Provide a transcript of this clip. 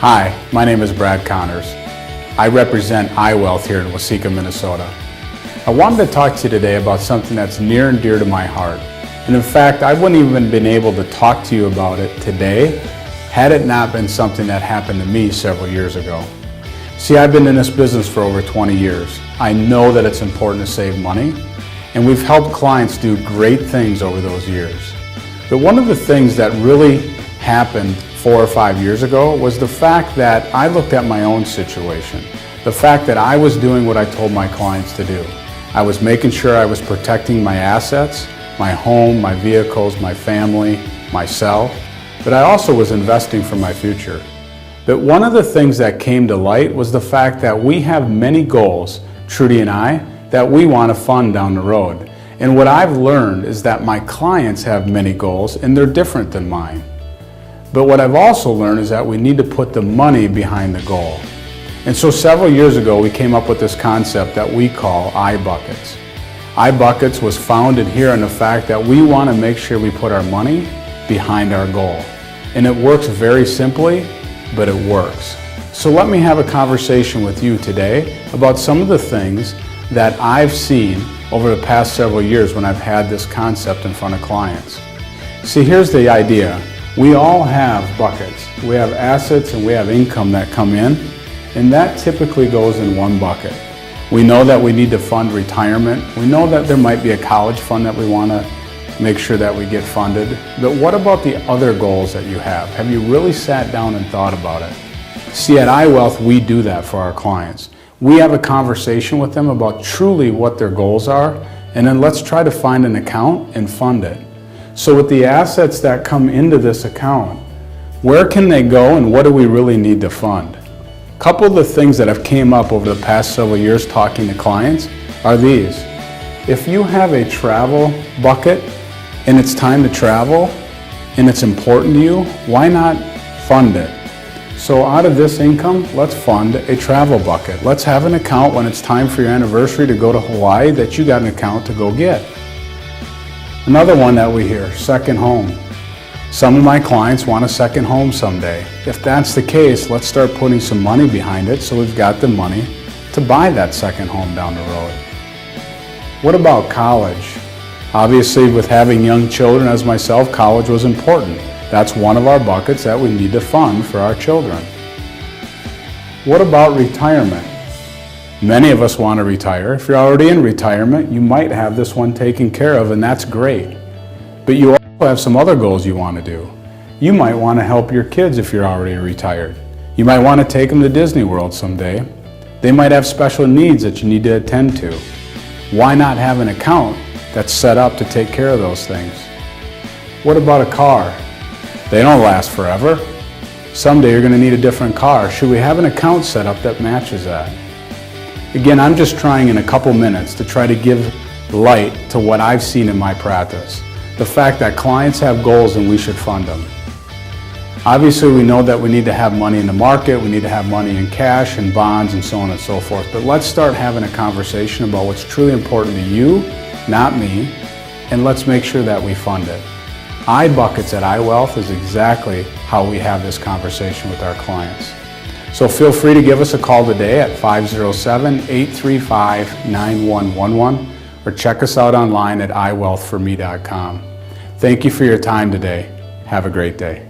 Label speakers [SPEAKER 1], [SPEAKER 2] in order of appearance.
[SPEAKER 1] Hi, my name is Brad Connors. I represent iWealth here in Waseca, Minnesota. I wanted to talk to you today about something that's near and dear to my heart. And in fact, I wouldn't even been able to talk to you about it today had it not been something that happened to me several years ago. See, I've been in this business for over 20 years. I know that it's important to save money, and we've helped clients do great things over those years. But one of the things that really happened 4 or 5 years ago was the fact that I looked at my own situation. The fact that I was doing what I told my clients to do. I was making sure I was protecting my assets, my home, my vehicles, my family, myself, but I also was investing for my future. But one of the things that came to light was the fact that we have many goals, Trudy and I, that we want to fund down the road. And what I've learned is that my clients have many goals and they're different than mine. But what I've also learned is that we need to put the money behind the goal. And so several years ago, we came up with this concept that we call iBuckets. iBuckets was founded here on the fact that we want to make sure we put our money behind our goal. And it works very simply, but it works. So let me have a conversation with you today about some of the things that I've seen over the past several years when I've had this concept in front of clients. See, here's the idea. We all have buckets. We have assets and we have income that come in, and that typically goes in one bucket. We know that we need to fund retirement. We know that there might be a college fund that we want to make sure that we get funded. But what about the other goals that you have? Have you really sat down and thought about it? See, at iWealth, we do that for our clients. We have a conversation with them about truly what their goals are, and then let's try to find an account and fund it. So with the assets that come into this account, where can they go and what do we really need to fund? A couple of the things that have came up over the past several years talking to clients are these. If you have a travel bucket and it's time to travel and it's important to you, why not fund it? So out of this income, let's fund a travel bucket. Let's have an account when it's time for your anniversary to go to Hawaii that you got an account to go get. Another one that we hear, second home. Some of my clients want a second home someday. If that's the case, let's start putting some money behind it so we've got the money to buy that second home down the road. What about college? Obviously, with having young children as myself, college was important. That's one of our buckets that we need to fund for our children. What about retirement? Many of us want to retire. If you're already in retirement, you might have this one taken care of, and that's great. But you also have some other goals you want to do. You might want to help your kids if you're already retired. You might want to take them to Disney World someday. They might have special needs that you need to attend to. Why not have an account that's set up to take care of those things? What about a car? They don't last forever. Someday you're going to need a different car. Should we have an account set up that matches that? Again, I'm just trying in a couple minutes to try to give light to what I've seen in my practice. The fact that clients have goals and we should fund them. Obviously, we know that we need to have money in the market, we need to have money in cash and bonds and so on and so forth. But let's start having a conversation about what's truly important to you, not me, and let's make sure that we fund it. iBuckets at iWealth is exactly how we have this conversation with our clients. So feel free to give us a call today at 507-835-9111 or check us out online at iWealthforme.com. Thank you for your time today. Have a great day.